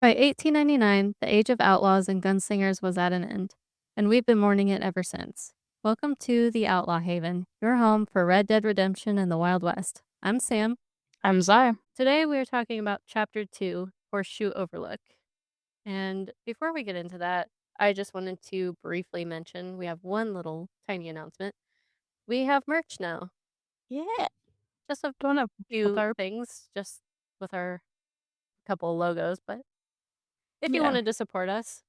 By 1899, the age of outlaws and gunslingers was at an end, and we've been mourning it ever since. Welcome to the Outlaw Haven, your home for Red Dead Redemption and the Wild West. I'm Sam. I'm Zai. Today we are talking about Chapter 2, Horseshoe Overlook. And before we get into that, I just wanted to briefly mention we have one little tiny announcement. We have merch now. Yeah. Just a Don't have with few our things, just with our couple logos, but if you yeah. wanted to support us,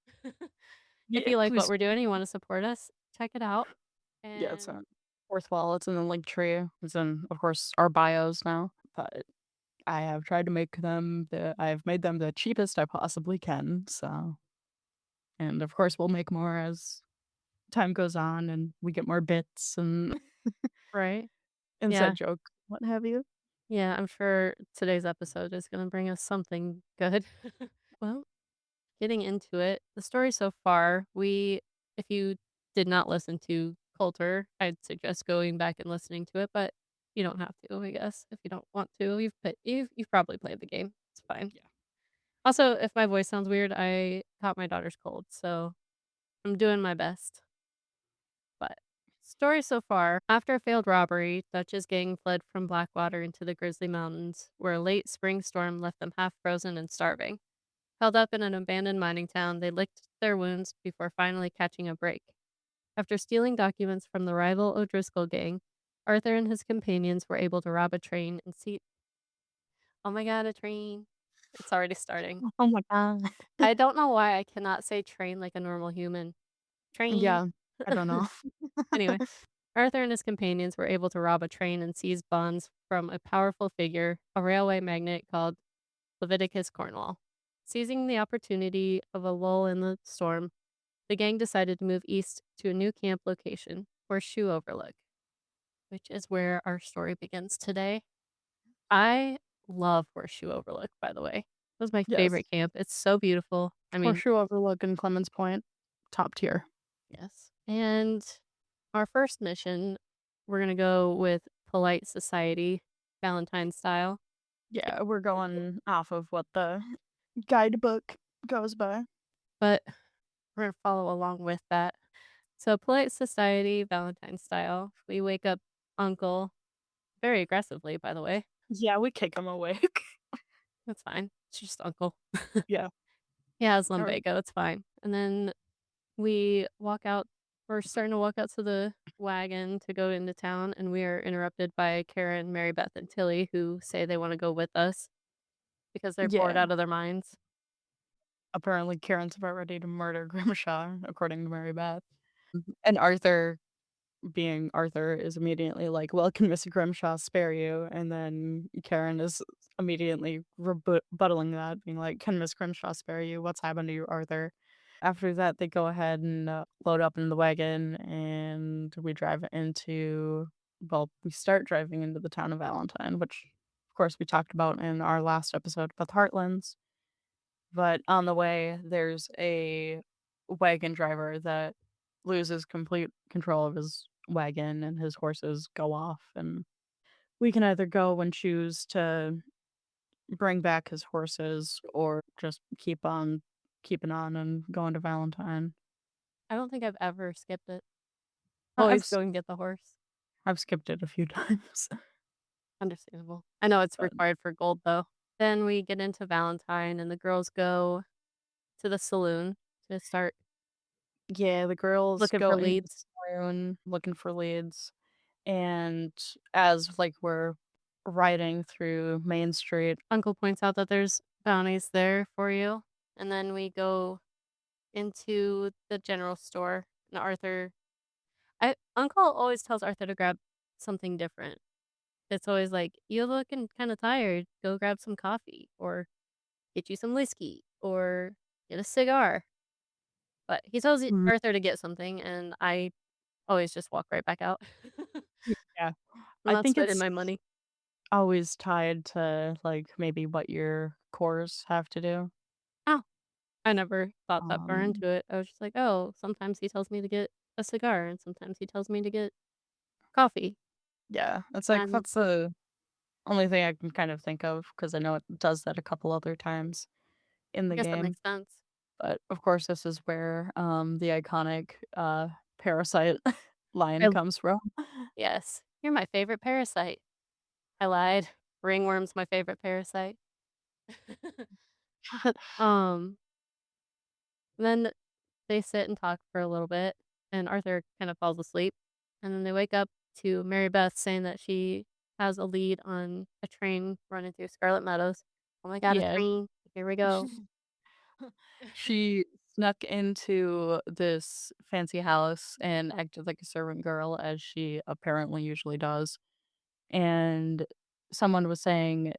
if Yeah, you like what please. we're doing and you wanna support us, check it out, Yeah, it's and worthwhile. It's in the link tree. It's in, of course, our bios now. But I have tried to make them I've made them the cheapest I possibly can. So, and of course, we'll make more as time goes on and we get more bits and right? inside Yeah, jokes, what have you. yeah, I'm sure today's episode is gonna bring us something good. Well, getting into it, the story so far, if you did not listen to Coulter, I'd suggest going back and listening to it, but you don't have to, I guess, if you don't want to. You've probably played the game. It's fine. Yeah. Also, if my voice sounds weird, I caught my daughter's cold, so I'm doing my best. But story so far, after a failed robbery, Dutch's gang fled from Blackwater into the Grizzly Mountains, where a late spring storm left them half frozen and starving. Held up in an abandoned mining town, they licked their wounds before finally catching a break. After stealing documents from the rival O'Driscoll gang, Arthur and his companions were able to rob a train and see. Oh my god, a train. It's already starting. Oh my god. I don't know why I cannot say train like a normal human. Train. Yeah. I don't know. Anyway, Arthur and his companions were able to rob a train and seize bonds from a powerful figure, a railway magnate called Leviticus Cornwall. Seizing the opportunity of a lull in the storm, the gang decided to move east to a new camp location, Horseshoe Overlook, which is where our story begins today. I love Horseshoe Overlook, by the way. It was my Yes. favorite camp. It's so beautiful. I mean, Horseshoe Overlook and Clemens Point, top tier. yes. And our first mission, we're going to go with polite society, Valentine style. Yeah, we're going off of what the guidebook goes by. But we're gonna follow along with that. So polite society, Valentine style. We wake up uncle very aggressively, by the way. Yeah, we kick him awake. That's fine. It's just uncle. Yeah. He has Or lumbago, it's fine. And then we walk out we're starting to walk out to the wagon to go into town, and we are interrupted by Karen, Mary Beth, and Tilly, who say they want to go with us because they're bored yeah. out of their minds. Apparently Karen's about ready to murder Grimshaw, according to Mary Beth. And Arthur, being Arthur, is immediately like, "Well, can Mr. Grimshaw spare you?" And then Karen is immediately rebuttaling that, being like, "Can Miss Grimshaw spare you? What's happened to you, Arthur?" After that, they go ahead and, load up in the wagon, and we start driving into the town of Valentine, which, of course, we talked about in our last episode about the Heartlands. But on the way, there's a wagon driver that loses complete control of his wagon, and his horses go off, and we can either go and choose to bring back his horses or just keep on keeping on and going to Valentine. I don't think I've ever skipped it. I've Always s go and get the horse. I've skipped it a few times, Understandable. I know it's but required for gold, though. Then we get into Valentine, and the girls go to the saloon to start yeah, the girls looking go for into the leads. saloon looking for leads, and as, like, we're riding through Main Street. Uncle points out that there's bounties there for you. And then we go into the general store, and Uncle always tells Arthur to grab something different. It's always like, "You're looking kinda tired. Go grab some coffee, or get you some whiskey, or get a cigar." But he tells Arthur to get something, and I always just walk right back out. Yeah. I'm I not think spending it's my money. always tied to, like, maybe what your cores have to do. Oh, I never thought that far Um, into it. I was just like, "Oh, sometimes he tells me to get a cigar, and sometimes he tells me to get coffee." yeah, it's like, And that's the only thing I can kind of think of because I know it does that a couple other times. in I the guess that game. makes sense. But, of course, this is where, the iconic, parasite line I comes from. Yes. You're my favorite parasite. I lied. Ringworm's my favorite parasite. Um, then they sit and talk for a little bit, and Arthur kind of falls asleep, and then they wake up to Mary Beth saying that she has a lead on a train running through Scarlet Meadows. Oh my god, a Yeah. train. Here we go. She snuck into this fancy house and acted like a servant girl, as she apparently usually does, and someone was saying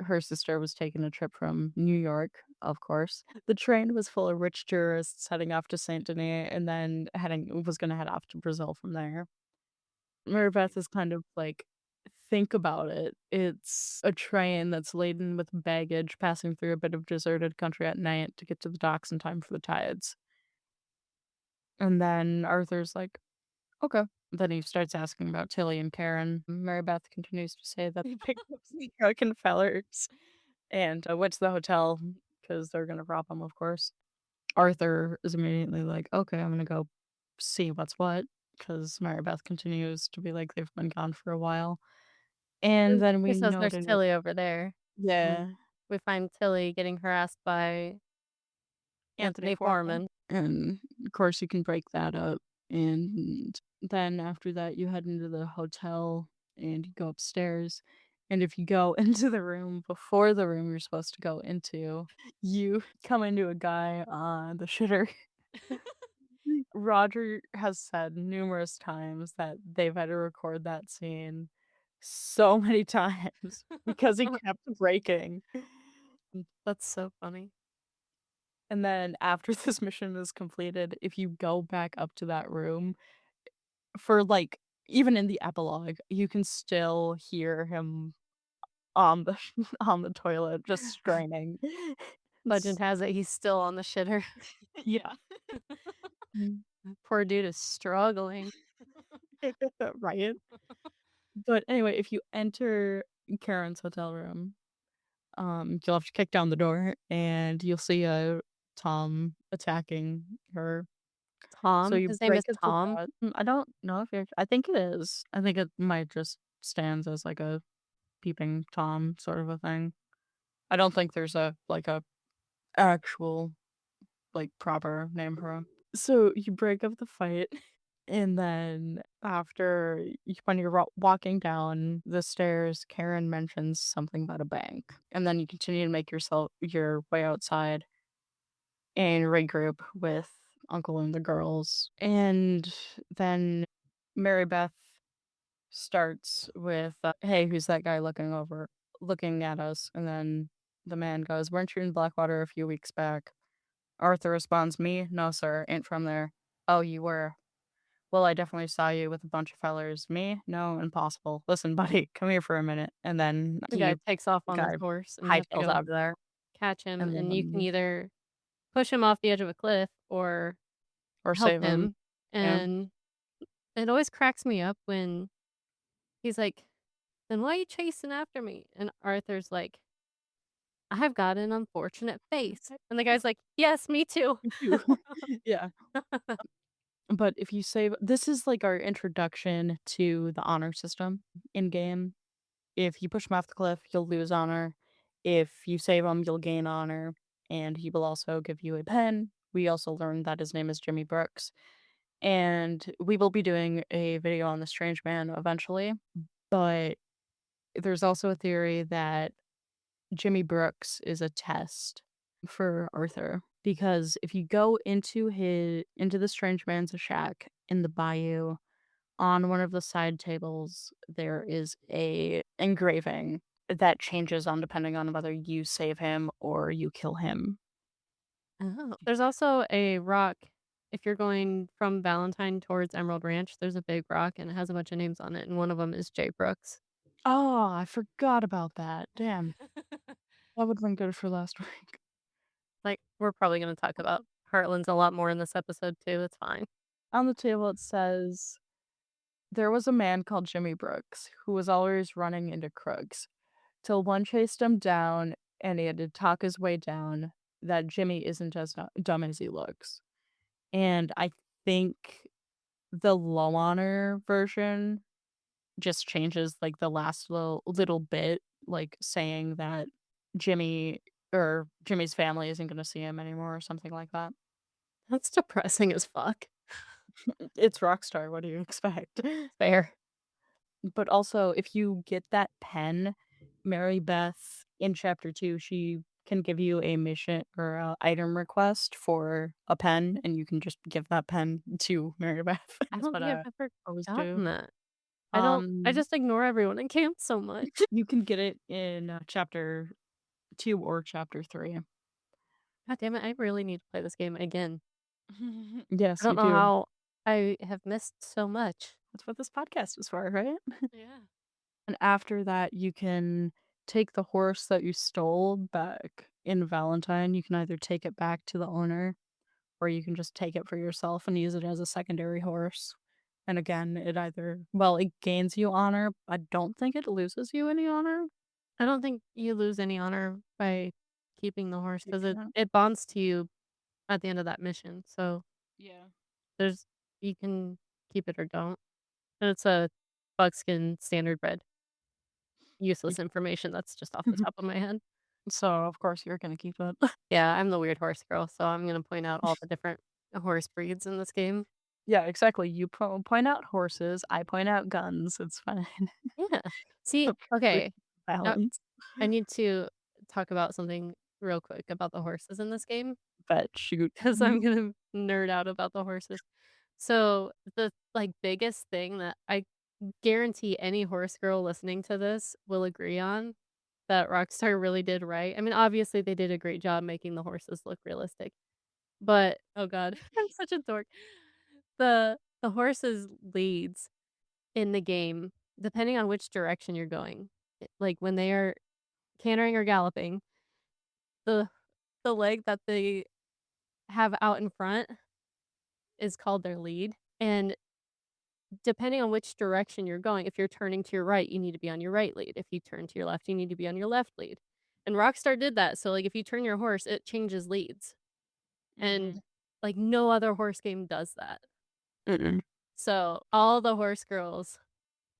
her sister was taking a trip from New York, of course. The train was full of rich tourists heading off to Saint Denis and then heading was gonna head off to Brazil from there. Maribeth is kind of like, think about it. It's a train that's laden with baggage passing through a bit of deserted country at night to get to the docks in time for the tides. And then Arthur's like, okay. Then he starts asking about Tilly and Karen. Maribeth continues to say that they picked up some drunken fellers and went to the hotel because they're gonna rob him, of course. Arthur is immediately like, okay, I'm gonna go see what's what because Maribeth continues to be like they've been gone for a while. And then we He says there's noted, Tilly over there. yeah, We find Tilly getting harassed by Anthony Anthony Foreman. Foreman. And of course, you can break that up. And then after that, you head into the hotel and you go upstairs. And if you go into the room before the room you're supposed to go into, you come into a guy on the shitter. Roger has said numerous times that they've had to record that scene so many times because he kept breaking. That's so funny. And then after this mission is completed, if you go back up to that room for, like even in the epilogue, you can still hear him on the on the toilet just straining. Legend It's has it he's still on the shitter. yeah. Mm. Poor dude is struggling. Right? But anyway, if you enter Karen's hotel room, you'll have to kick down the door and you'll see, Tom attacking her. So Tom? you His name break is into Tom? that. I don't know if you're I think it is. I think it might just stands as, like, a peeping Tom sort of a thing. I don't think there's a actual, like, proper name for him. So you break up the fight, and then after when you're walking down the stairs, Karen mentions something about a bank, and then you continue to make your way outside and regroup with Uncle and the girls, and then Mary Beth starts with, "Hey, who's that guy looking at us?" And then the man goes, "Weren't you in Blackwater a few weeks back?" Arthur responds, "Me? No, sir. Ain't from there." "Oh, you were. Well, I definitely saw you with a bunch of fellers." "Me? No, impossible. Listen, buddy, come here for a minute." And then The guy takes off the on his guy horse, and you have to hightails go out of there, catch him, and and you can then either push him off the edge of a cliff or or help save him. him, Yeah. and it always cracks me up when he's like, "Then why are you chasing after me?" And Arthur's like, "I've got an unfortunate face." And the guy's like, "Yes, me too." Me too. Yeah. But if you save this is like our introduction to the honor system in game. If you push him off the cliff, you'll lose honor. If you save him, you'll gain honor, and he will also give you a pen. We also learned that his name is Jimmy Brooks, and we will be doing a video on the strange man eventually, but there's also a theory that Jimmy Brooks is a test for Arthur, because if you go into the strange man's shack in the bayou, on one of the side tables, there is a engraving that changes on depending on whether you save him or you kill him. Oh. There's also a rock if you're going from Valentine towards Emerald Ranch, there's a big rock, and it has a bunch of names on it, and one of them is Jay Brooks. Oh, I forgot about that. Damn. That would've been good for last week. Like, we're probably gonna talk about Heartlands a lot more in this episode too, it's fine. On the table, it says, "There was a man called Jimmy Brooks who was always running into crooks, till one chased him down and he had to talk his way down. that Jimmy isn't as dumb as he looks. And I think the low honor version just changes, like, the last little bit, like, saying that Jimmy or Jimmy's family isn't gonna see him anymore or something like that. That's depressing as fuck. It's Rockstar, what do you expect? Fair. But also, if you get that pen, Mary Beth in chapter 2, she can give you a mission or a item request for a pen, and you can just give that pen to Mary Beth. I That's don't what think I've I ever always do. gotten that. I Um, just ignore everyone in camp so much. you can get it in, chapter 2 or chapter 3. God damn it, I really need to play this game again. I Yes, don't you know do. how I have missed so much. That's what this podcast is for, right? Yeah. And after that, you can take the horse that you stole back in Valentine. You can either take it back to the owner or you can just take it for yourself and use it as a secondary horse. And again, it either well, it gains you honor. I don't think it loses you any honor. I don't think you lose any honor by keeping the horse because Keeping it. it bonds to you at the end of that mission. So Yeah. there's you can keep it or don't. And it's a buckskin standard bred. Useless information that's just off the top of my head. So, of course, you're gonna keep it. Yeah, I'm the weird horse girl, so I'm gonna point out all the different horse breeds in this game. Yeah, exactly. You point out horses, I point out guns. It's fine. Yeah. See, We okay, now balance. I need to talk about something real quick about the horses in this game But shoot. because I'm gonna nerd out about the horses. So, the, like, biggest thing that I guarantee any horse girl listening to this will agree on that Rockstar really did right. I mean, obviously, they did a great job making the horses look realistic, but oh god, I'm such a dork. The horses' leads in the game, depending on which direction you're going, like, when they are cantering or galloping, the the leg that they have out in front is called their lead, and depending on which direction you're going, if you're turning to your right, you need to be on your right lead. If you turn to your left, you need to be on your left lead. And Rockstar did that, so, like, if you turn your horse, it changes leads, and, Mhm. like, no other horse game does that. Mm-mm. So, all the horse girls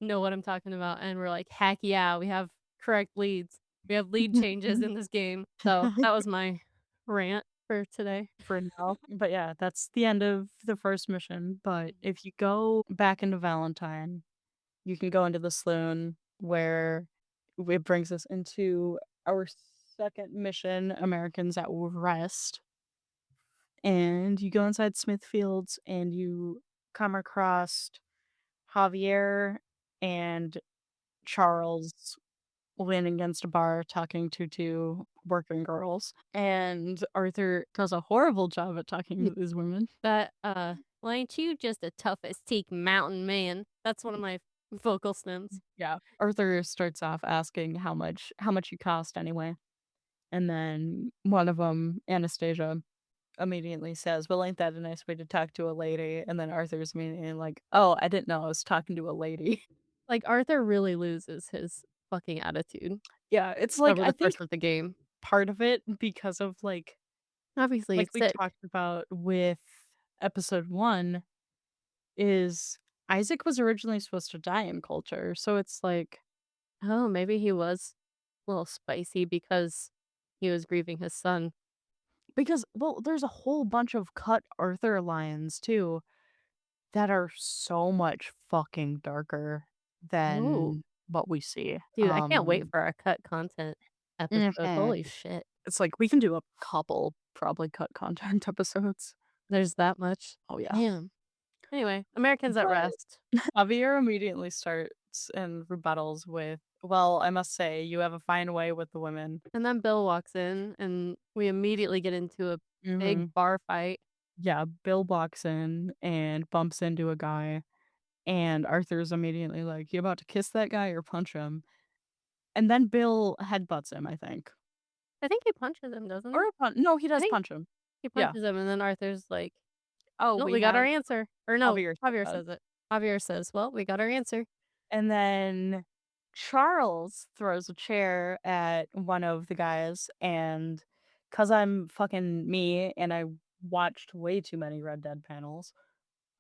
know what I'm talking about, and we're like, "Heck yeah, we have correct leads. We have lead changes in this game." So, that was my rant for today. For now. But yeah, that's the end of the first mission. But if you go back into Valentine, you can go into the saloon where it brings us into our second mission, Americans at Rest. And you go inside Smithfields and you come across Javier and Charles leaning against a bar talking to two working girls. And Arthur does a horrible job at talking Yeah, to these women. that, "Well, ain't you just a tough as teak mountain man?" That's one of my vocal stems. Yeah. Arthur starts off asking how much you cost anyway. And then one of them, Anastasia, immediately says, "Well, ain't that a nice way to talk to a lady?" And then Arthur's immediately like, "Oh, I didn't know I was talking to a lady." Like, Arthur really loses his fucking attitude Yeah, it's like over I the course think of the game. part of it because of Obviously, like he's we sick. talked about with episode 1 is Isaac was originally supposed to die in culture. So it's like Oh, maybe he was a little spicy because he was grieving his son. because well, there's a whole bunch of cut Arthur lines too that are so much fucking darker Oh, than what we see. dude, I can't wait for our cut content episode. Mhm. Holy shit. It's like we can do a couple probably cut content episodes. There's that much. Oh yeah. Damn. Anyway, Americans at But Rest. Javier immediately starts and rebuttals with, "Well, I must say, you have a fine way with the women." And then Bill walks in, and we immediately get into a big Mhm. bar fight. Yeah, Bill walks in and bumps into a guy, and Arthur's immediately like, "You about to kiss that guy or punch him?" And then Bill headbutts him, I think. I think he punches him, doesn't he? Or no, he I does think punch him. he Yeah. punches him, and then Arthur's like, "Oh, "Well, we we got our have." answer." Or no, Javier said Javier that. says it. Javier says, "Well, we got our answer." And then Charles throws a chair at one of the guys and 'cause I'm fucking me and I watched way too many Red Dead panels,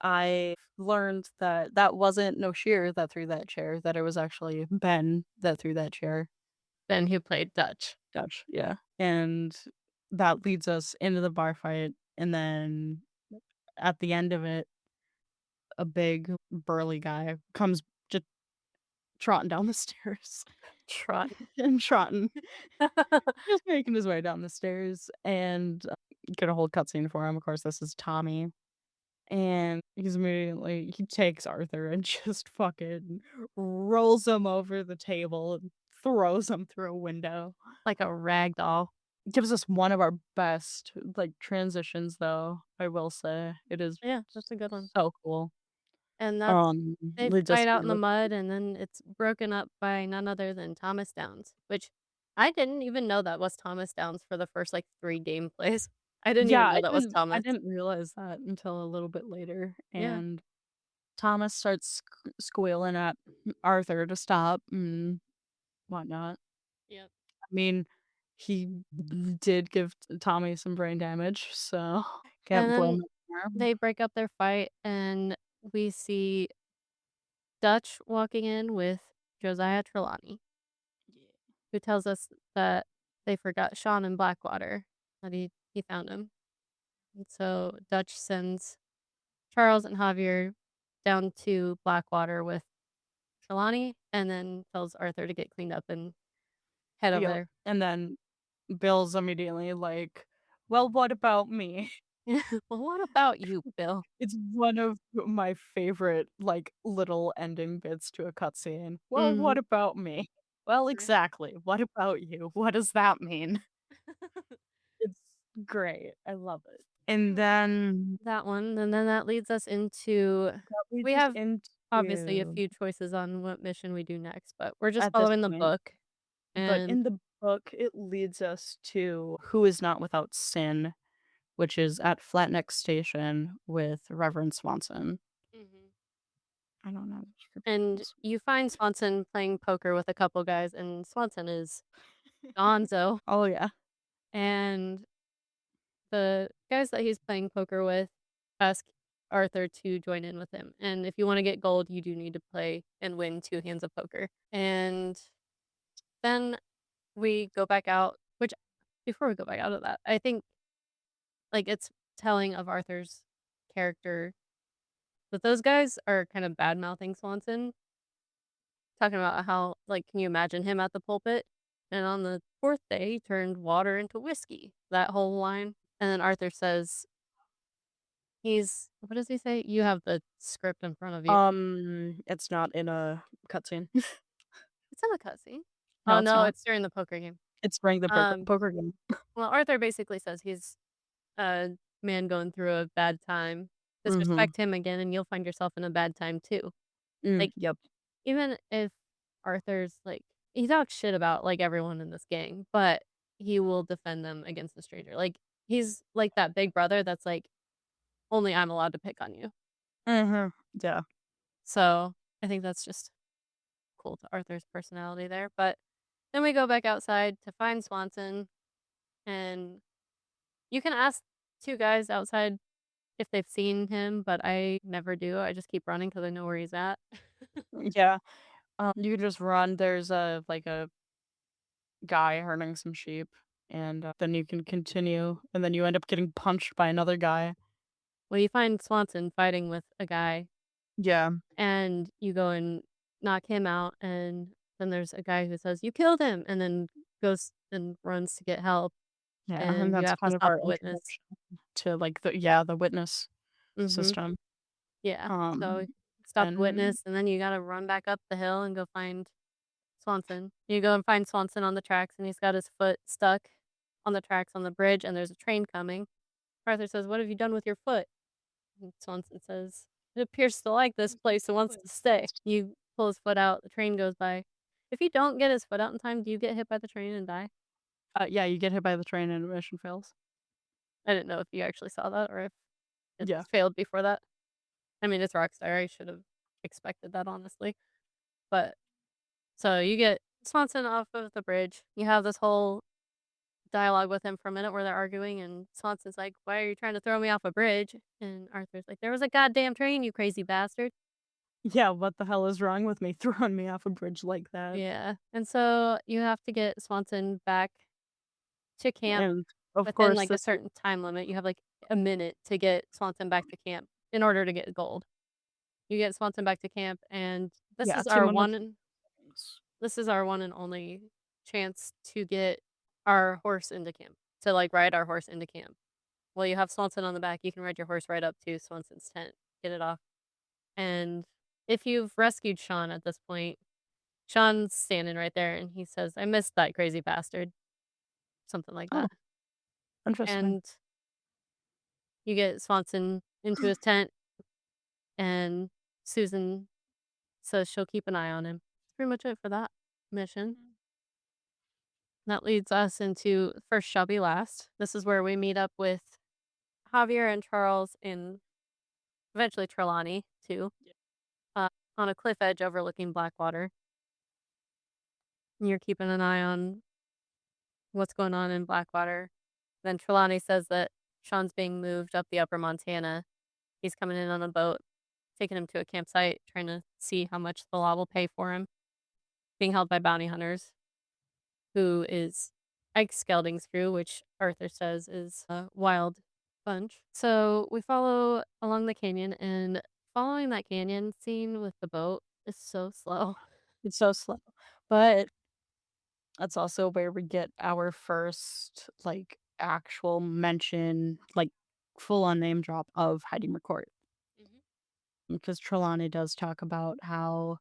I learned that that wasn't Noshir that threw that chair, that it was actually Ben that threw that chair. Ben who played Dutch. Dutch, yeah, and that leads us into the bar fight, and then at the end of it, a big burly guy comes just trotting down the stairs Trot. and trotting, just making his way down the stairs, and get a whole cutscene for him. Of course, this is Tommy, and he takes Arthur and just fucking rolls him over the table and throws him through a window. Like a rag doll. Gives us one of our best, like, transitions, though, I will say. It is Yeah, that's a good one. so cool. And that's they Leads us fight out in the into mud, and then it's broken up by none other than Thomas Downs, which I didn't even know that was Thomas Downs for the first, like, 3 gameplays. I didn't Yeah, even know that was I Thomas. didn't realize that until a little bit later, Yeah. and Thomas starts squealing at Arthur to stop and whatnot. Yep. I mean, he did give Tommy some brain damage, so And can't blame then him there. they break up their fight, and we see Dutch walking in with Josiah Trelawney, who tells us that they forgot Sean in Blackwater, that he found him. And so Dutch sends Charles and Javier down to Blackwater with Trelawney, and then tells Arthur to get cleaned up and head over Yep, there. and then Bill's immediately like, "Well, what about me?" Well, what about you, Bill? It's one of my favorite, like, little ending bits to a cutscene. "Well, Mhm. what about me?" "Well, Right. exactly. What about you? What does that mean?" It's great. I love it. And Yeah. then That one, and then that leads us into that leads we us have obviously a into few choices on what mission we do next, but we're just at this following the point, book, but and in the book, it leads us to Who is Not Without Sin, which is at Flatneck Station with Reverend Swanson. Mhm. I don't know the and descriptions. you find Swanson playing poker with a couple guys, and Swanson is gonzo, Oh, yeah. and the guys that he's playing poker with ask Arthur to join in with him, and if you wanna get gold, you do need to play and win 2 hands of poker, and then we go back out which before we go back out of that, I think, like, it's telling of Arthur's character that those guys are kind of bad-mouthing Swanson, talking about how, like, can you imagine him at the pulpit? And on the 4th day, he turned water into whiskey, that whole line, and then Arthur says he's what does he say? You have the script in front of you. It's not in a cutscene. It's in the cutscene. No, Oh, it's no, not. it's during the poker game. It's during the Um, poker game. well, Arthur basically says he's a man going through a bad time. Mhm. Disrespect him again, and you'll find yourself in a bad time too. Like, Yep. even if Arthur's like he talks shit about, like, everyone in this gang, but he will defend them against a stranger. Like, he's like that big brother that's like, "Only I'm allowed to pick on you." Mhm. Yeah. So, I think that's just cool to Arthur's personality there, but then we go back outside to find Swanson, and you can ask 2 guys outside if they've seen him, but I never do. I just keep running because I know where he's at. Yeah. You can just run. There's a guy herding some sheep, and then you can continue, and then you end up getting punched by another guy. Well, you find Swanson fighting with a guy, Yeah. and you go and knock him out, and then there's a guy who says, "You killed him," and then goes and runs to get help, Yeah, and and you that's have to kind of stop our the witness. introduction to, like, the witness Mhm. system. Yeah. So, Um, stop the and witness, and then you gotta run back up the hill and go find Swanson. You go and find Swanson on the tracks, and he's got his foot stuck on the tracks on the bridge, and there's a train coming. Arthur says, "What have you done with your foot?" And Swanson says, "It appears to like this place and wants to stay." You pull his foot out, the train goes by. If you don't get his foot out in time, do you get hit by the train and die? yeah, you get hit by the train and mission fails. I didn't know if you actually saw that or if it Yeah. failed before that. I mean, it's Rockstar. I should have expected that, honestly. But so you get Swanson off of the bridge. You have this whole dialogue with him for a minute where they're arguing, and Swanson's like, "Why are you trying to throw me off a bridge?" And Arthur's like, "There was a goddamn train, you crazy bastard." Yeah, what the hell is wrong with me throwing me off a bridge like that? Yeah, and so you have to get Swanson back to camp And, of within, course, like, a this certain time limit. You have, like, a minute to get Swanson back to camp in order to get gold. You get Swanson back to camp, and yeah, 2 minutes and seconds. this is our one and only chance to get our horse into camp, to, like, ride our horse into camp. Well, you have Swanson on the back, you can ride your horse right up to Swanson's tent, get it off, and if you've rescued Sean at this point, Sean's standing right there, and he says, "I missed that crazy bastard," something like Oh, that, interesting. and you get Swanson into his tent, and Susan says she'll keep an eye on him. That's pretty much it for that mission. That leads us into First Shall Be Last. This is where we meet up with Javier and Charles and eventually Trelawney too, uh, on a cliff edge overlooking Blackwater. And you're keeping an eye on what's going on in Blackwater. Then Trelawney says that Sean's being moved up the upper Montana. He's coming in on a boat, taking him to a campsite, trying to see how much the law will pay for him. Being held by bounty hunters, who is Ike Skelding's crew, which Arthur says is a wild bunch. So we follow along the canyon, and following that canyon scene with the boat is so slow. It's so slow. But that's also where we get our first, like, actual mention, like, full-on name drop of Heidi McCourt. Mhm. Because Trelawney does talk about how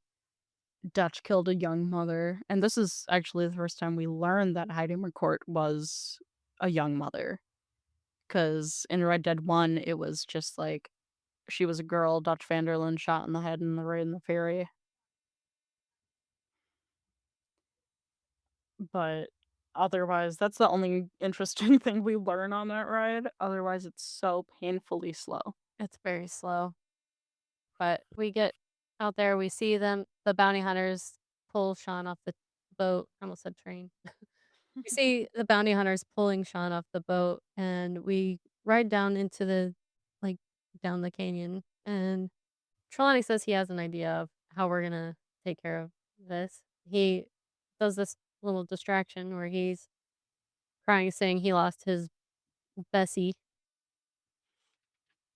Dutch killed a young mother, and this is actually the first time we learned that Heidi McCourt was a young mother. Because in Red Dead 1, it was just, like, she was a girl, Dutch van der Linde shot in the head in the raid in the ferry. But otherwise, that's the only interesting thing we learn on that ride. Otherwise, it's so painfully slow. It's very slow, but we get out there, we see them, the bounty hunters pull Sean off the boat. I almost said train. We see the bounty hunters pulling Sean off the boat, and we ride down into the, like, down the canyon, and Trelawney says he has an idea of how we're gonna take care of this. He does this little distraction where he's crying, saying he lost his Bessie,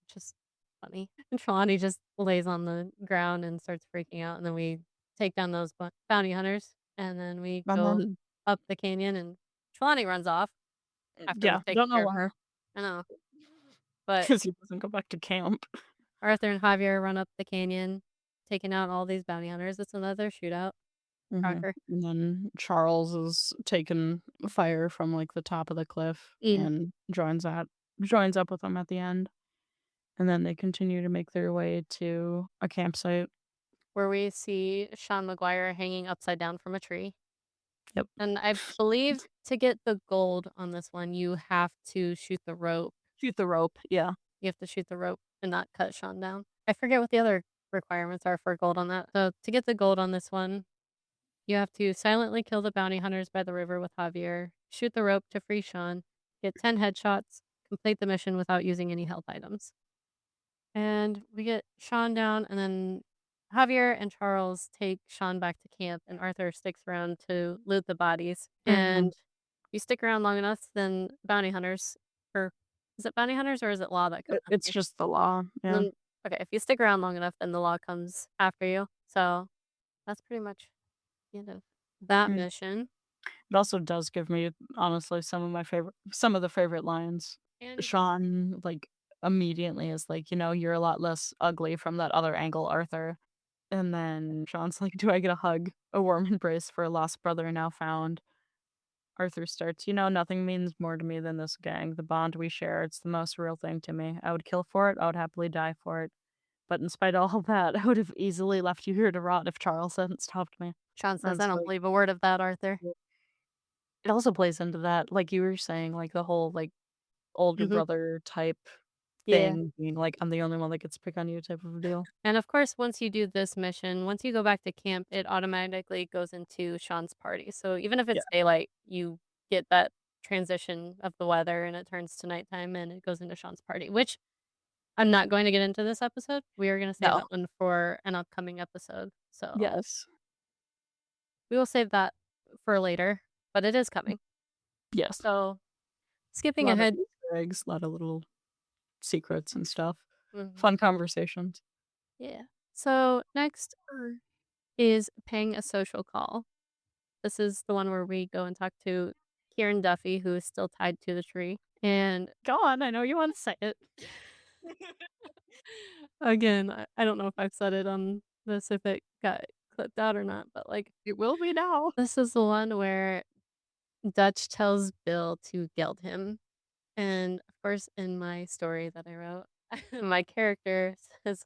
which is funny. And Trelawney just lays on the ground and starts freaking out, and then we take down those bounty hunters, and then we And go then up the canyon, and Trelawney runs off after yeah, we've taken don't know care of why, I know, but because he doesn't go back to camp. Arthur and Javier run up the canyon, taking out all these bounty hunters. It's another shootout. Mhm. Shocker. And then Charles is taking fire from, like, the top of the cliff Mm. and joins up with them at the end, and then they continue to make their way to a campsite. Where we see Sean Maguire hanging upside down from a tree. Yep. And I believe to get the gold on this one, you have to shoot the rope. Shoot the rope, yeah. You have to shoot the rope and not cut Sean down. I forget what the other requirements are for gold on that. So to get the gold on this one, you have to silently kill the bounty hunters by the river with Javier, shoot the rope to free Sean, get 10 headshots, complete the mission without using any health items. And we get Sean down, and then Javier and Charles take Sean back to camp, and Arthur sticks around to loot the bodies. Mhm. And you stick around long enough, then bounty hunters, or is it bounty hunters or is it law that comes It's after you? just the law, And yeah. then, okay, if you stick around long enough, then the law comes after you. So that's pretty much the end of that Mm. mission. It also does give me, honestly, some of the favorite lines. And Sean, like, immediately is like, "You're a lot less ugly from that other angle, Arthur." And then Sean's like, "Do I get a hug, a warm embrace for a lost brother now found?" Arthur starts, nothing means more to me than this gang, the bond we share. It's the most real thing to me. I would kill for it. I would happily die for it. But in spite of all that, I would have easily left you here to rot if Charles hadn't stopped me." Sean says, And I it's don't like, believe a word of that, Arthur. it also plays into that, like you were saying, like the whole, like, older Hmm. brother type Yeah. thing, being like, "I'm the only one that gets to pick on you" type of a deal. And of course, once you do this mission, once you go back to camp, it automatically goes into Sean's party. So even if Yeah. it's daylight, you get that transition of the weather and it turns to nighttime and it goes into Sean's party, which I'm not going to get into this episode. We are gonna save No. that one for an upcoming episode. So Yes. we will save that for later, but it is coming. Yes. So A skipping lot of ahead. Easter eggs, a lot of little secrets and stuff. Mhm, Fun conversations. yeah. So next is paying a social call. This is the one where we go and talk to Kieran Duffy, who is still tied to the tree. And go on, I know you want to say it. Again, I don't know if I've said it on this, if it got clipped out or not, but like, It will be now. this is the one where Dutch tells Bill to geld him. And of course, in my story that I wrote, my character says,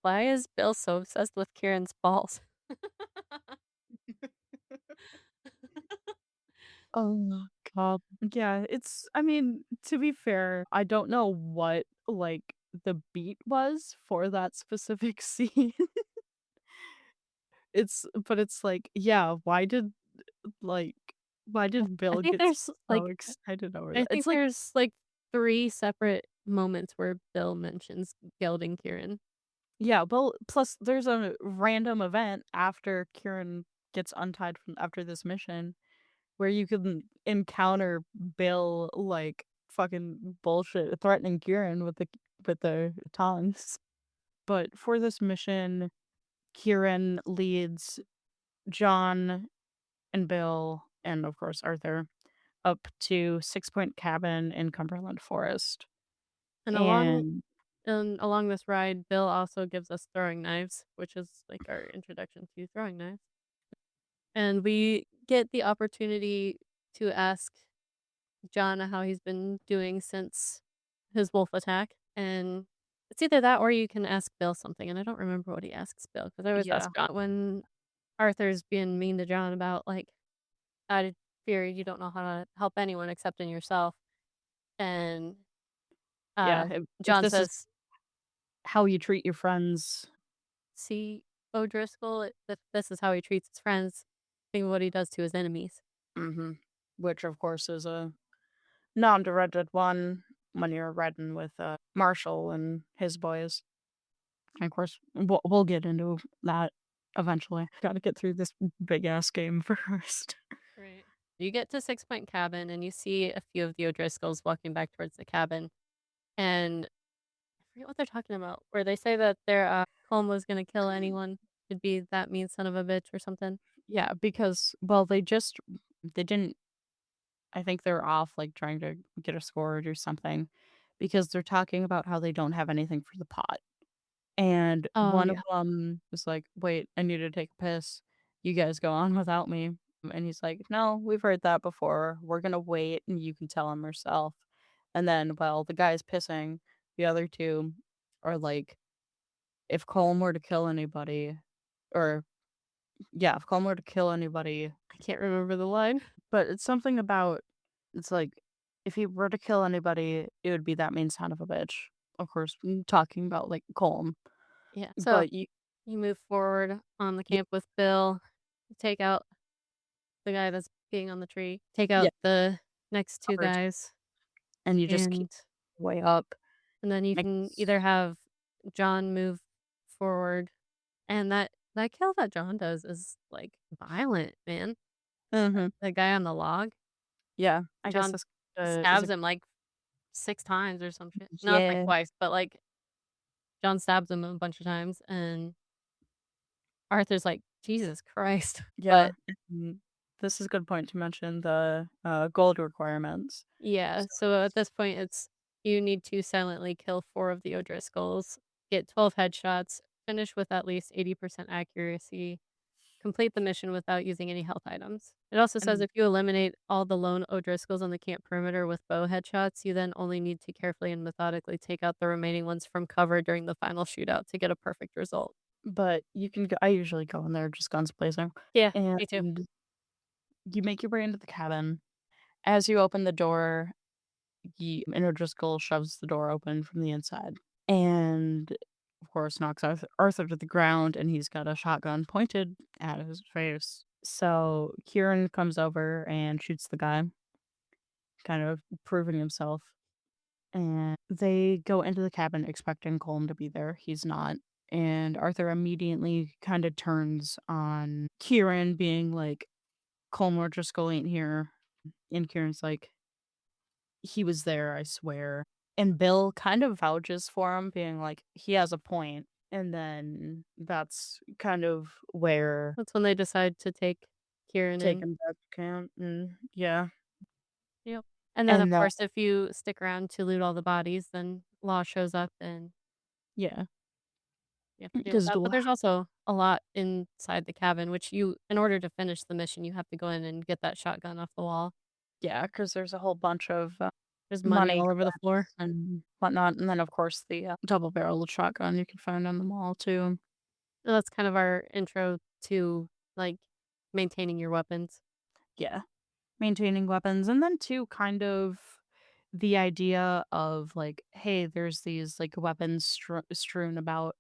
"Why is Bill so obsessed with Kieran's balls?" Oh god. Yeah, it's I mean, to be fair, I don't know what, like, the beat was for that specific scene. It's like, yeah, like, why I did I Bill think get there's so like excited over I that? think It's like there's like 3 separate moments where Bill mentions gelding Kieran. yeah, well, plus there's a random event after Kieran gets untied from after this mission where you can encounter Bill, like, fucking bullshit threatening Kieran with the tongs. But for this mission, Kieran leads John and Bill and, of course, Arthur up to Six Point Cabin in Cumberland Forest. And And along this ride, Bill also gives us throwing knives, which is like our introduction to throwing knives. And we get the opportunity to ask John how he's been doing since his wolf attack. And it's either that or you can ask Bill something. And I don't remember what he asks Bill because I always ask yeah, John when Arthur's being mean to John about like, I fear you don't know how to help anyone except in yourself. And yeah, if John this is says, how you treat your friends. "See O'Driscoll, if this is how he treats his friends, think of what he does to his enemies." Mhm. Which, of course, is a non-directed one when you're riding with, Marshall and his boys. And, of course, we'll get into that eventually. Gotta get through this big-ass game first. Right. You get to Six Point Cabin and you see a few of the O'Driscolls walking back towards the cabin, and I forget what they're talking about, where they say that their Colm was gonna kill anyone who'd be that mean son of a bitch or something. Yeah, because, well, they didn't I think they're off, like, trying to get a score or something because they're talking about how they don't have anything for the pot. And Oh, one of yeah. them was like, "Wait, I need to take a piss. You guys go on without me." And he's like, "No, we've heard that before. We're gonna wait and you can tell him yourself." And then while the guy's pissing, the other two are like, "If Colm were to kill anybody," or yeah, "If Colm were to kill anybody," I can't remember the line. but it's something about it's like, "If he were to kill anybody, it would be that mean son of a bitch." Of course, talking about, like, Colm. Yeah, so But you move forward on the you camp with Bill, you take out the guy that's being on the tree, take yeah, out the next 2 other guys, and you just keep and way up. then you can Makes either have John move forward, and that kill that John does is, like, violent, man. mhm, The guy on the log, yeah, I guess John this, is stabs a him, like, 6 times or some shit. No, it's, like, yeah, twice, but, like, John stabs him a bunch of times, and Arthur's like, "Jesus Christ." yeah, But, mhm. This is a good point to mention the, gold requirements. yeah, So so at it's this point, it's you need to silently kill 4 of the O'Driscolls, get 12 headshots, finish with at least 80% accuracy, complete the mission without using any health items. It also says and if you eliminate all the lone O'Driscolls on the camp perimeter with bow headshots, you then only need to carefully and methodically take out the remaining ones from cover during the final shootout to get a perfect result. but you can go I usually go in there just guns blazing, Yeah, and me too. you make your way into the cabin. As you open the door, an O'Driscoll shoves the door open from the inside, and, of course, knocks Arthur to the ground, and he's got a shotgun pointed at his face. So Kieran comes over and shoots the guy, kind of proving himself. And they go into the cabin expecting Colm to be there. He's not. And Arthur immediately kind of turns on Kieran, being like, Colm Driscoll ain't here. And Kieran's like, he was there, I swear. And Bill kind of vouches for him, being like, he has a point. And then that's kind of where That's when they decide to take Kieran take in. him back to camp. And yeah. Yep. And then, of And then, course, if you stick around to loot all the bodies, then Law shows up and yeah. you have to deal with Because that. But there's also a lot inside the cabin, which you in order to finish the mission, you have to go in and get that shotgun off the wall. yeah, because there's a whole bunch of There's money money all over the floor. and whatnot, and then, of course, the double-barreled shotgun you can find on the mall too. So that's kind of our intro to, like, maintaining your weapons. Yeah, maintaining weapons, and then too, kind of the idea of, like, hey, there's these, like, weapons strewn about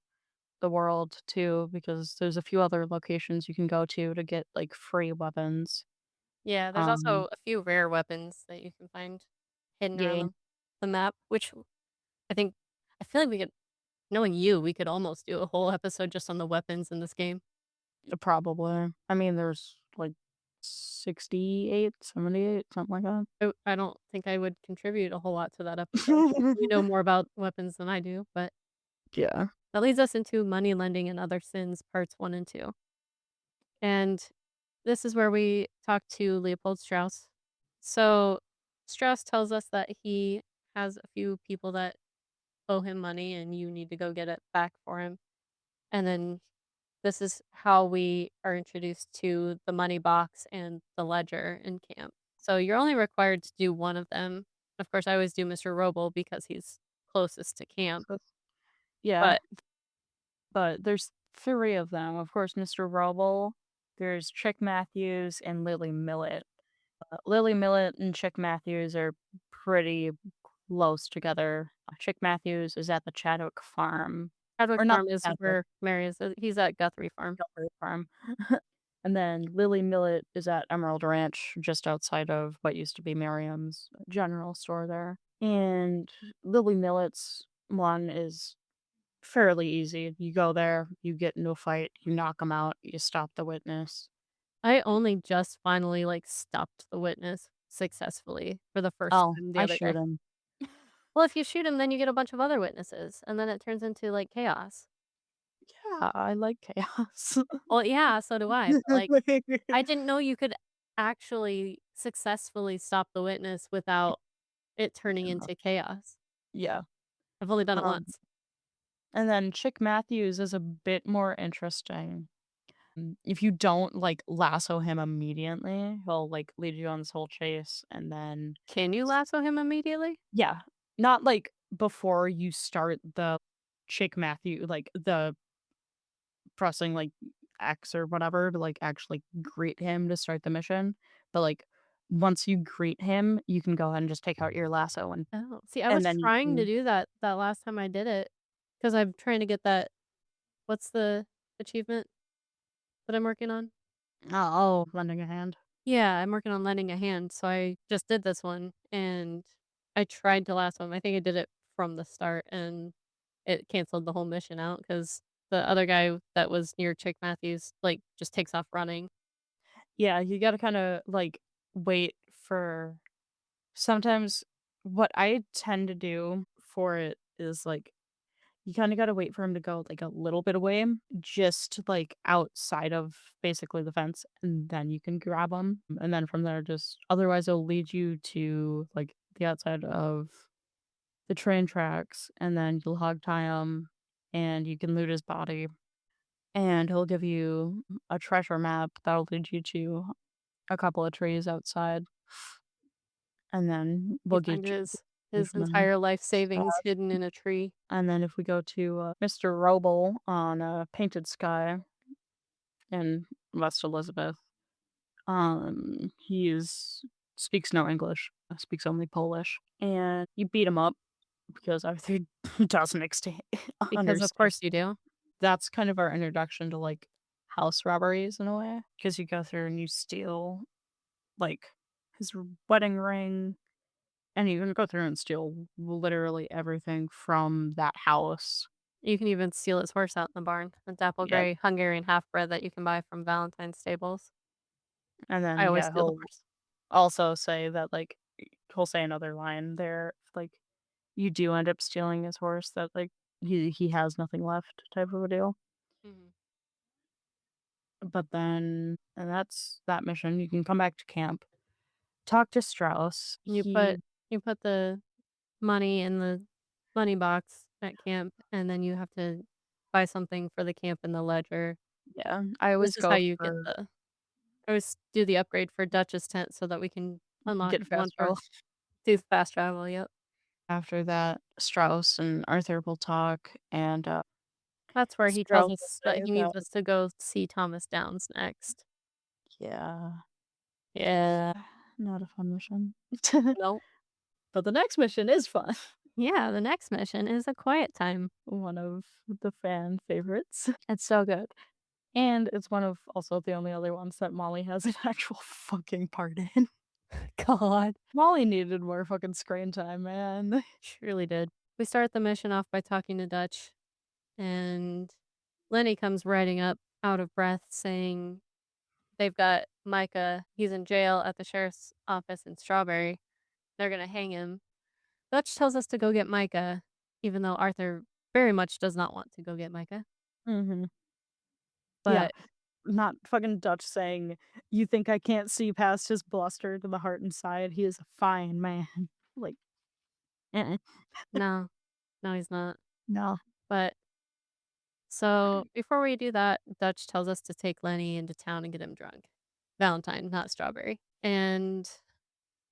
the world too, because there's a few other locations you can go to get, like, free weapons. Yeah, there's Um, also a few rare weapons that you can find hidden around yeah, the map, which I think I feel like we could knowing you, we could almost do a whole episode just on the weapons in this game. probably. I mean, there's, like, 68, 78, something like that. I don't think I would contribute a whole lot to that episode. You know more about weapons than I do, but Yeah. that leads us into money lending and other sins, parts 1 and 2. And this is where we talk to Leopold Strauss. So Strauss tells us that he has a few people that owe him money and you need to go get it back for him. And then this is how we are introduced to the money box and the ledger in camp. So you're only required to do one of them. Of course, I always do Mr. Roble because he's closest to camp. Yeah, But but there's 3 of them. Of course, Mr. Roble, there's Chick Matthews, and Lily Millet. Lily Millet and Chick Matthews are pretty close together. Chick Matthews is at the Chadwick farm. Chadwick Or not Farm is Chadwick, where Mary is. He's at Guthrie Farm. Guthrie farm. And then Lily Millet is at Emerald Ranch, just outside of what used to be Miriam's general store there. And Lily Millet's one is fairly easy. You go there, you get into a fight, you knock them out, you stop the witness. I only just finally, like, stopped the witness successfully for the first Oh, time the I other shoot day. him. Well, if you shoot him, then you get a bunch of other witnesses, and then it turns into, like, chaos. Yeah, I like chaos. Well, yeah, so do I, but, like, I didn't know you could actually successfully stop the witness without it turning into chaos. Yeah. I've only done it Um, once. and then Chick Matthews is a bit more interesting. If you don't, like, lasso him immediately, he'll, like, lead you on this whole chase, and then Can you lasso him immediately? yeah. Not, like, before you start the Chick Matthew like, the pressing, like, X or whatever to, like, actually greet him to start the mission, but, like, once you greet him, you can go ahead and just take out your lasso, Oh, see, I and was then you trying to can do that last time I did it because 'cause I'm trying to get that what's the achievement that I'm working on? oh, lending a hand. Yeah, I'm working on lending a hand, so I just did this one, and I tried to lasso him. I think I did it from the start, and it canceled the whole mission out because the other guy that was near Chick Matthews, like, just takes off running. Yeah, you gotta kinda, like, wait for sometimes what I tend to do for it is, like, you kinda gotta wait for him to go, like, a little bit away, just, like, outside of basically the fence, and then you can grab him, and then from there, just otherwise, it'll lead you to, like, the outside of the train tracks, and then you'll hog tie him, and you can loot his body, and he'll give you a treasure map that'll lead you to a couple of trees outside, and then You we'll find get you his from there. entire life savings hidden in a tree. And then if we go to, Mr. Roble on, Painted Sky in West Elizabeth, he is speaks no English, speaks only Polish, and you beat him up because Arthur doesn't Because of understand. course you do. That's kind of our introduction to, like, house robberies in a way, because you go through and you steal, like, his wedding ring, And you can go through and steal literally everything from that house. You can even steal his horse out in the barn, a dapple Yep. gray Hungarian half-bred that you can buy from Valentine's stables. And I then, always yeah, steal the he'll horse. also say that, like, he'll say another line there, like, you do end up stealing his horse that, like, he has nothing left type of a deal. Mhm. But then and that's that mission. You can come back to camp, talk to Strauss. You put you put the money in the money box at camp, and then you have to buy something for the camp in the ledger. Yeah, I This always is how go you get for the I always do the upgrade for Dutch's tent so that we can unlock get one fast for travel. do fast travel, yep. After that, Strauss and Arthur will talk, and, That's where he tells Strauss will us that say he that needs us to go see Thomas Downs next. yeah, Yeah. not a fun mission. Nope. But the next mission is fun. Yeah, the next mission is a quiet time. One of the fan favorites. It's so good. And it's one of also the only other ones that Molly has an actual fucking part in. God. Molly needed more fucking screen time, man. Surely did. We start the mission off by talking to Dutch, and Lenny comes riding up out of breath saying they've got Micah. He's in jail at the sheriff's office in Strawberry. They're gonna hang him. Dutch tells us to go get Micah, even though Arthur very much does not want to go get Micah. Mhm. Yeah. But Not fucking Dutch saying, "You think I can't see past his bluster to the heart inside? He is a fine man." Like, uh no, no, he's not. no. But so before we do that, Dutch tells us to take Lenny into town and get him drunk. Valentine, not Strawberry. And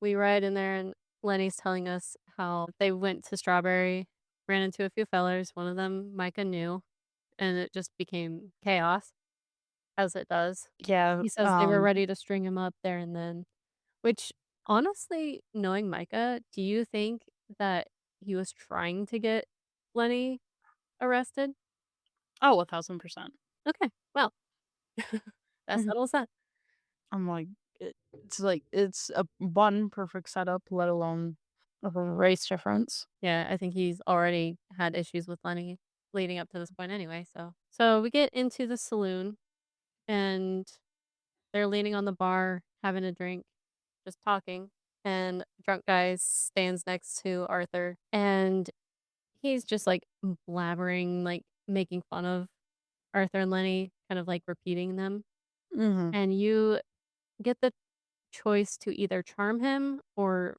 we ride in there, and Lenny's telling us how they went to Strawberry, ran into a few fellers. One of them Micah knew, and it just became chaos, as it does. Yeah, He says they were ready to string him up there and then, which honestly, knowing Micah, do you think that he was trying to get Lenny arrested? oh, 1,000%. Okay, well, that Mhm. settles that. I'm like, it's a one perfect setup, let alone a race difference. Yeah, I think he's already had issues with Lenny leading up to this point anyway, so we get into the saloon, and they're leaning on the bar, having a drink, just talking, and drunk guy stands next to Arthur, and he's just, like, blabbering, like, making fun of Arthur and Lenny, kind of, like, repeating them, Mhm. and you get the choice to either charm him or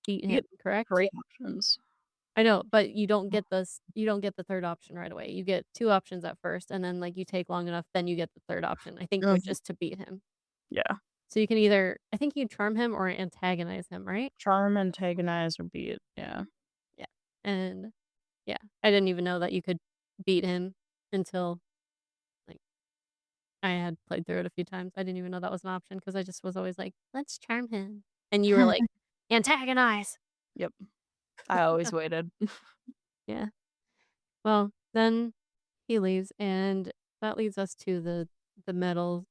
beat You him, get correct? 3 options. I know, but you don't get the 3rd option right away. You get 2 options at first, and then, like, you take long enough, then you get the 3rd option, I think, which Mhm. is to beat him. Yeah. So you can either I think you charm him or antagonize him, right? Charm, antagonize, or beat. Yeah. Yeah, and yeah, I didn't even know that you could beat him until, like, I had played through it a few times. I didn't even know that was an option because I just was always like, "Let's charm him." And you were like, "Antagonize." Yep. I always waited. Yeah. Well, then he leaves, and that leads us to the medals.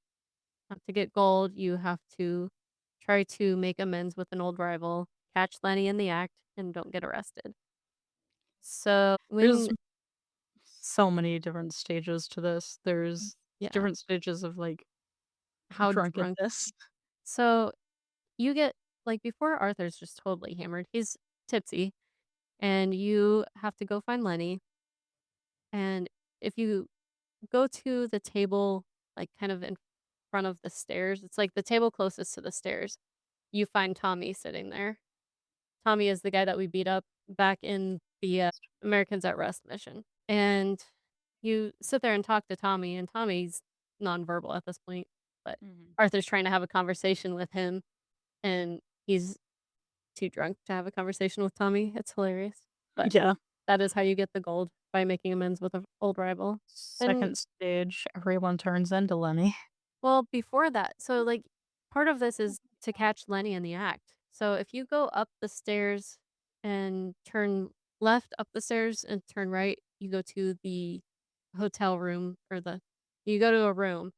To get gold, you have to try to make amends with an old rival, catch Lenny in the act, and don't get arrested. So There's when so many different stages to this. There's yeah, different stages of, like, how drunk drunkenness. so you get like, before Arthur's just totally hammered, he's tipsy, and you have to go find Lenny, and if you go to the table, like, kind of in front of the stairs, it's, like, the table closest to the stairs, you find Tommy sitting there. Tommy is the guy that we beat up back in the, Americans at Rest mission, and you sit there and talk to Tommy, and Tommy's nonverbal at this point, but Mhm. Arthur's trying to have a conversation with him, and he's too drunk to have a conversation with Tommy. It's hilarious, but Yeah. that is how you get the gold, by making amends with an old rival. And Second stage, everyone turns into Lenny. well, before that, so, like, part of this is to catch Lenny in the act. So if you go up the stairs and turn left up the stairs and turn right, you go to the hotel room or the you go to a room,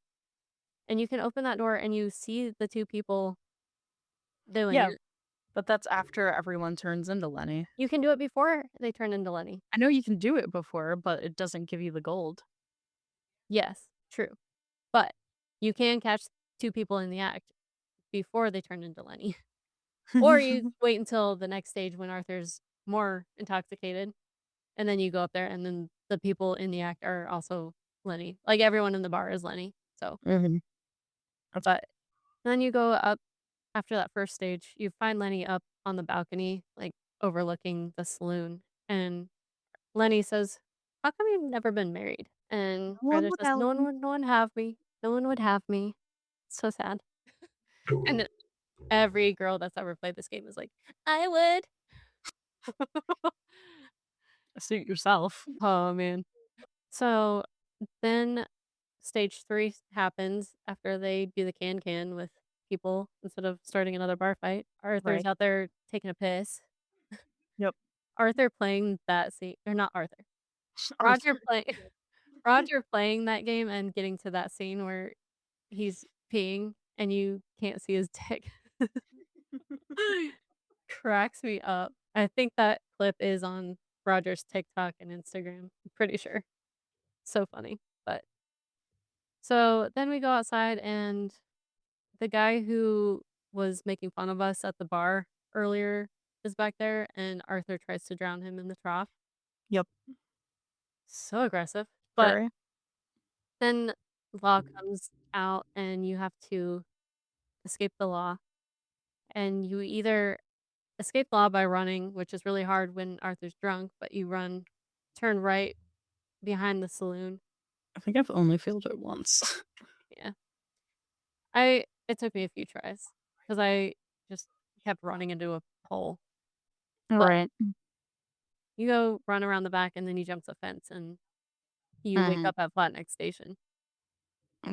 and you can open that door and you see the 2 people doing Yeah, it. But that's after everyone turns into Lenny. You can do it before they turn into Lenny. I know you can do it before, but it doesn't give you the gold. Yes, true. But you can catch 2 people in the act before they turn into Lenny. Or you wait until the next stage when Arthur's more intoxicated, and then you go up there, and then the people in the act are also Lenny. Like, everyone in the bar is Lenny, so Mhm. That's but then you go up after that first stage, you find Lenny up on the balcony, like, overlooking the saloon, and Lenny says, "How come you've never been married?" And no one Arthur would says, help me. No one have me. No one would have me." So sad. And every girl that's ever played this game is like, "I would." Suit yourself. Oh, man. So, then stage 3 happens after they do the can with people instead of starting another bar fight. Arthur's Right. out there taking a piss. Yep. Arthur playing that scene or not Arthur. Roger Arthur. play Roger playing that game and getting to that scene where he's peeing and you can't see his dick cracks me up. I think that clip is on Roger's TikTok and Instagram. I'm pretty sure. So funny. But so then we go outside and the guy who was making fun of us at the bar earlier is back there and Arthur tries to drown him in the trough. Yep. So aggressive. But Very. then law comes out and you have to escape the law. And you either escape law by running, which is really hard when Arthur's drunk, but you turn right behind the saloon. I think I've only failed it once. Yeah. It took me a few tries because I just kept running into a hole. But Right. you go run around the back and then you jump the fence and you wake Mhm. up at Flat Neck Station.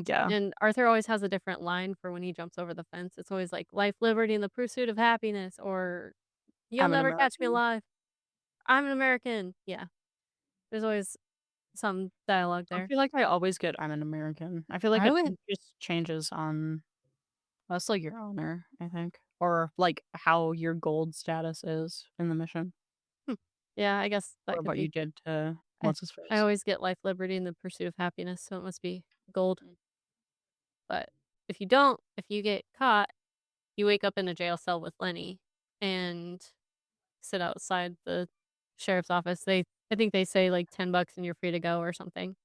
Yeah. And Arthur always has a different line for when he jumps over the fence. It's always like life, liberty, and the pursuit of happiness, or you'll I'm an never catch me American. alive. I'm an American. Yeah. There's always some dialogue I there. feel like I always get "I'm an American." I feel like I it would. just changes on that's like your honor, I think, or like how your gold status is in the mission, Hmm. Yeah, I guess that or could what you be. did to I what's his I face. always get life, liberty, and the pursuit of happiness, so it must be gold. But if you get caught, you wake up in a jail cell with Lenny and sit outside the sheriff's office. I think they say like $10 and you're free to go or something.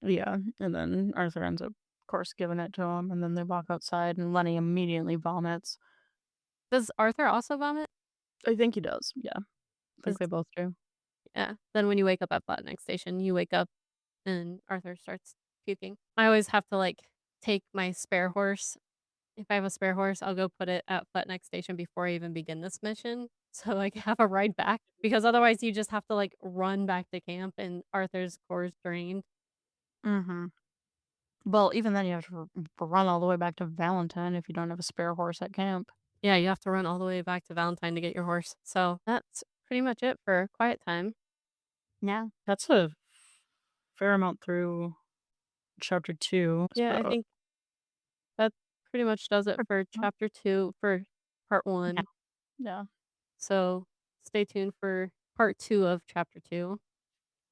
Yeah, and then Arthur ends up, of course, giving it to him, and then they walk outside, and Lenny immediately vomits. Does Arthur also vomit? I think he does. Yeah, I think 'Cause they both do. yeah. Then when you wake up at Flat Neck Station, you wake up and Arthur starts puking. I always have to like take my spare horse. If I have a spare horse, I'll go put it at Flat Neck Station before I even begin this mission. So I can have a ride back because otherwise you just have to like run back to camp and Arthur's core's drained. Mhm. Well, even then, you have to run all the way back to Valentine if you don't have a spare horse at camp. Yeah, you have to run all the way back to Valentine to get your horse. So that's pretty much it for quiet time. Yeah, that's a fair amount through chapter 2. Yeah, I So think that pretty much does it for chapter 2 for part yeah, 1. yeah. So stay tuned for part 2 of chapter 2.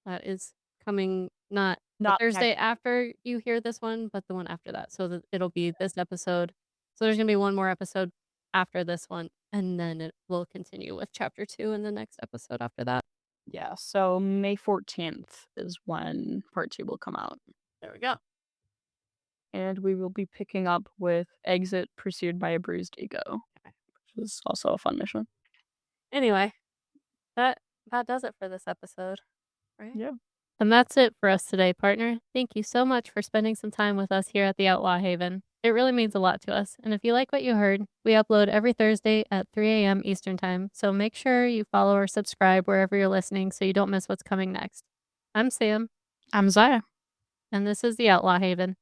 That is coming not the Not Thursday next. after you hear this one, but the one after that. So that it'll be this episode. So there's gonna be one more episode after this one, and then it will continue with chapter 2 in the next episode after that. Yeah, so May 14th is when part 2 will come out. There we go. And we will be picking up with Exit Pursued by a Bruised Ego, which is also a fun mission. Anyway, that that does it for this episode, right? Yeah. And that's it for us today, partner. Thank you so much for spending some time with us here at the Outlaw Haven. It really means a lot to us. And if you like what you heard, we upload every Thursday at 3 a.m. Eastern Time. So make sure you follow or subscribe wherever you're listening so you don't miss what's coming next. I'm Sam, I'm Zaya. and this is the Outlaw Haven.